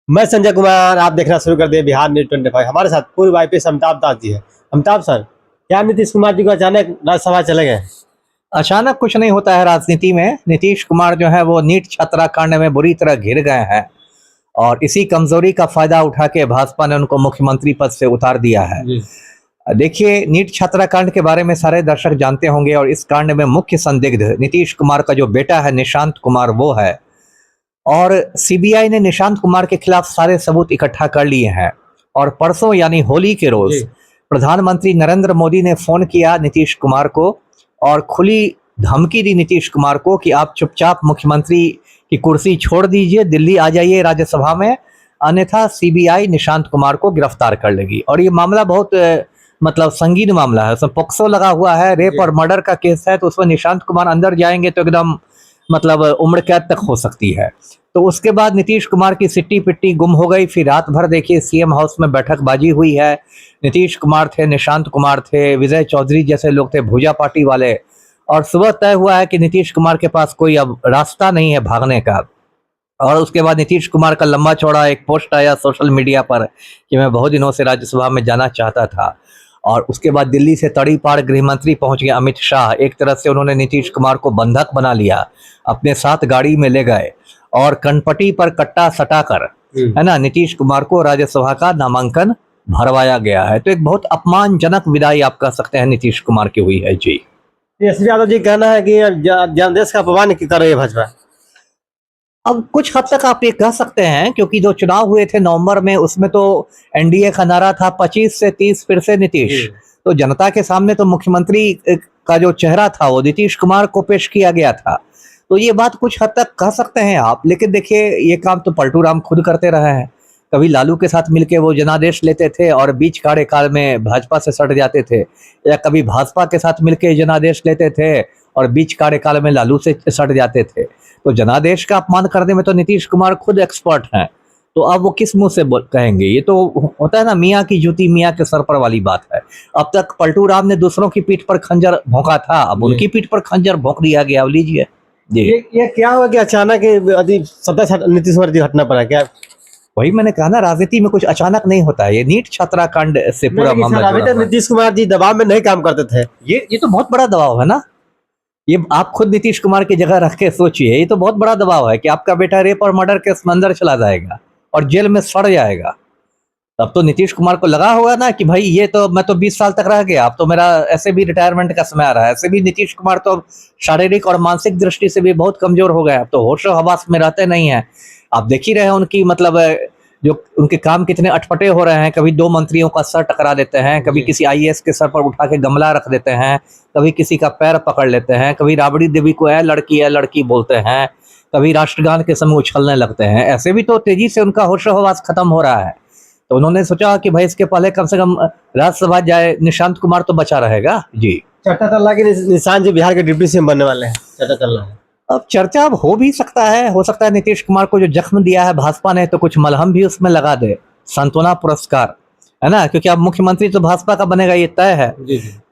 मैं संजय कुमार, आप देखना शुरू कर दिए बिहार न्यूज 25। हमारे साथ पूर्व आईपीएस अमिताभ दास जी है। अमिताभ सर, क्या नीतीश कुमार जी को अचानक राज्यसभा चले गए? अचानक कुछ नहीं होता है राजनीति में। नीतीश कुमार जो है वो नीट छात्राकांड में बुरी तरह घिर गए हैं और इसी कमजोरी का फायदा उठा के भाजपा ने उनको मुख्यमंत्री पद से उतार दिया है। देखिए, नीट छात्राकांड के बारे में सारे दर्शक जानते होंगे और इस कांड में मुख्य संदिग्ध नीतीश कुमार का जो बेटा है निशांत कुमार वो है। और सीबीआई ने निशांत कुमार के खिलाफ सारे सबूत इकट्ठा कर लिए हैं और परसों यानी होली के रोज प्रधानमंत्री नरेंद्र मोदी ने फोन किया नीतीश कुमार को और खुली धमकी दी नीतीश कुमार को कि आप चुपचाप मुख्यमंत्री की कुर्सी छोड़ दीजिए, दिल्ली आ जाइए राज्यसभा में, अन्यथा सीबीआई निशांत कुमार को गिरफ्तार कर लेगी। और ये मामला बहुत संगीन मामला है, उसमें पॉक्सो लगा हुआ है, रेप और मर्डर का केस है, तो उसमें निशांत कुमार अंदर जाएंगे तो एकदम उम्र कैद तक हो सकती है। तो उसके बाद नीतीश कुमार की सिट्टी पिट्टी गुम हो गई। फिर रात भर देखिए सीएम हाउस में बैठकबाजी हुई है। नीतीश कुमार थे, निशांत कुमार थे, विजय चौधरी जैसे लोग थे, भूजा पार्टी वाले। और सुबह तय हुआ है कि नीतीश कुमार के पास कोई अब रास्ता नहीं है भागने का। और उसके बाद नीतीश कुमार का लंबा चौड़ा एक पोस्ट आया सोशल मीडिया पर कि मैं बहुत दिनों से राज्यसभा में जाना चाहता था। और उसके बाद दिल्ली से तड़ीपार गृह मंत्री पहुंच गए अमित शाह। एक तरह से उन्होंने नीतीश कुमार को बंधक बना लिया, अपने साथ गाड़ी में ले गए और कनपटी पर कट्टा सटाकर है ना नीतीश कुमार को राज्यसभा का नामांकन भरवाया गया है। तो एक बहुत अपमानजनक विदाई आप कह सकते हैं नीतीश कुमार की हुई है। जी, तेजस्वी यादव जी कहना है कि जनादेश का अपमान कर रही है भाजपा। अब कुछ हद तक आप ये कह सकते हैं क्योंकि जो चुनाव हुए थे नवंबर में उसमें तो एनडीए का नारा था 25 से 30 फिर से नीतीश। तो जनता के सामने तो मुख्यमंत्री का जो चेहरा था वो नीतीश कुमार को पेश किया गया था। तो ये बात कुछ हद तक कह सकते हैं आप, लेकिन देखिए ये काम तो पलटू राम खुद करते रहे हैं। कभी लालू के साथ मिलके वो जनादेश लेते थे और बीच कार्यकाल में भाजपा से सट जाते थे, या कभी भाजपा के साथ मिलके जनादेश लेते थे और बीच कार्यकाल में लालू से सट जाते थे। तो जनादेश का अपमान करने में तो नीतीश कुमार खुद एक्सपर्ट हैं। तो अब वो किस मुंह से कहेंगे? ये तो होता है ना, मियाँ की जूती मियाँ के सर पर वाली बात है। अब तक पलटू राम ने दूसरों की पीठ पर खंजर भोंका था, अब उनकी पीठ पर खंजर भोंक दिया गया। अब लीजिए जी। ये क्या हुआ कि अचानक नीतीश कुमार जी हटना पड़ा क्या? वही मैंने कहा ना, राजनीति में कुछ अचानक नहीं होता है। ये नीट छात्राकांड से पूरा मामला अभी तक नीतीश कुमार जी दबाव में नहीं काम करते थे। ये तो बहुत बड़ा दबाव है ना। ये आप खुद नीतीश कुमार की जगह रख के सोचिए, ये तो बहुत बड़ा दबाव है कि आपका बेटा रेप और मर्डर के अंदर चला जाएगा और जेल में सड़ जाएगा। तब तो नीतीश कुमार को लगा होगा ना कि भाई ये तो मैं तो 20 साल तक रह गया, अब तो मेरा ऐसे भी रिटायरमेंट का समय आ रहा है। ऐसे भी नीतीश कुमार तो शारीरिक और मानसिक दृष्टि से भी बहुत कमजोर हो गए, अब तो होशो हवास में रहते नहीं है। आप देख ही रहे हैं उनकी जो उनके काम कितने अटपटे हो रहे हैं। कभी 2 मंत्रियों का सर टकरा देते हैं, कभी किसी आईएएस के सर पर उठा के गमला रख देते हैं, कभी किसी का पैर पकड़ लेते हैं, कभी राबड़ी देवी को है लड़की बोलते हैं, कभी राष्ट्रगान के समय उछलने लगते हैं। ऐसे भी तो तेजी से उनका होशो-हवास खत्म हो रहा है। तो उन्होंने सोचा कि भाई इसके पहले कम से कम राज्यसभा जाए, निशांत कुमार तो बचा रहेगा। जी, चर्चा चल रहा है कि निशांत जी बिहार के डिप्टी सीएम बनने वाले हैं, चर्चा चल रहा है। अब चर्चा अब हो भी सकता है, हो सकता है नीतीश कुमार को जो जख्म दिया है भाजपा ने तो कुछ मलहम भी उसमें लगा दे, सांत्वना पुरस्कार, है ना, क्योंकि अब मुख्यमंत्री तो भाजपा का बनेगा ये तय है।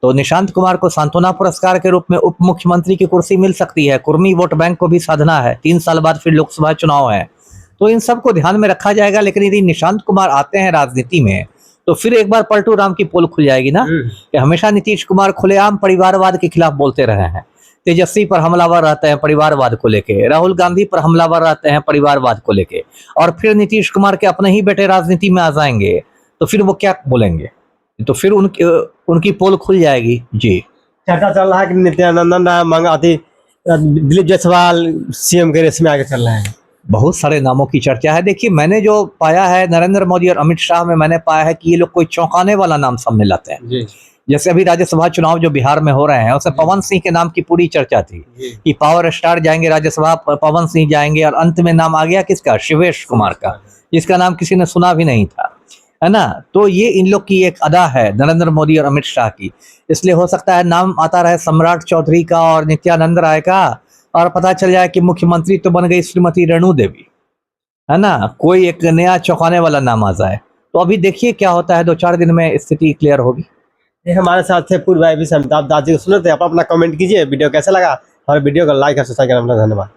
तो निशांत कुमार को सांत्वना पुरस्कार के रूप में उप मुख्यमंत्री की कुर्सी मिल सकती है। कुर्मी वोट बैंक को भी साधना है, 3 साल बाद फिर लोकसभा चुनाव है, तो इन सबको ध्यान में रखा जाएगा। लेकिन यदि निशांत कुमार आते हैं राजनीति में तो फिर एक बार पलटू राम की पोल खुल जाएगी ना, कि हमेशा नीतीश कुमार खुलेआम परिवारवाद के खिलाफ बोलते रहे हैं। तेजस्वी पर हमलावर रहते हैं परिवारवाद को लेके, राहुल गांधी पर हमलावर रहते हैं परिवारवाद को लेके, और फिर नीतीश कुमार के अपने ही बेटे राजनीति में आ जाएंगे तो फिर वो क्या बोलेंगे? तो फिर उनकी पोल खुल जाएगी। जी, चर्चा चल रहा है कि नित्यानंद दिलीप जायसवाल सीएम के रेस में आगे चल रहे हैं। बहुत सारे नामों की चर्चा है। देखिए, मैंने जो पाया है नरेंद्र मोदी और अमित शाह में, मैंने पाया है कि ये लोग कोई चौंकाने वाला नाम सामने लाते हैं। जैसे अभी राज्यसभा चुनाव जो बिहार में हो रहे हैं उसमें पवन सिंह के नाम की पूरी चर्चा थी कि पावर स्टार जाएंगे राज्यसभा, पवन सिंह जाएंगे, और अंत में नाम आ गया किसका? शिवेश कुमार का, जिसका नाम किसी ने सुना भी नहीं था, है ना। तो ये इन लोग की एक अदा है नरेंद्र मोदी और अमित शाह की। इसलिए हो सकता है नाम आता रहे सम्राट चौधरी का और नित्यानंद राय का, और पता चल जाए कि मुख्यमंत्री तो बन गई श्रीमती रेणु देवी, है ना। कोई एक नया चौंकाने वाला नाम आ जाए। तो अभी देखिए क्या होता है, 2-4 दिन में स्थिति क्लियर होगी। हमारे साथ थे पूर्व आईपीएस अमिताभ दास जी को सुन रहे थे। आप अपना कमेंट कीजिए, वीडियो कैसा लगा और वीडियो को लाइक और सब्सक्राइब करना। धन्यवाद।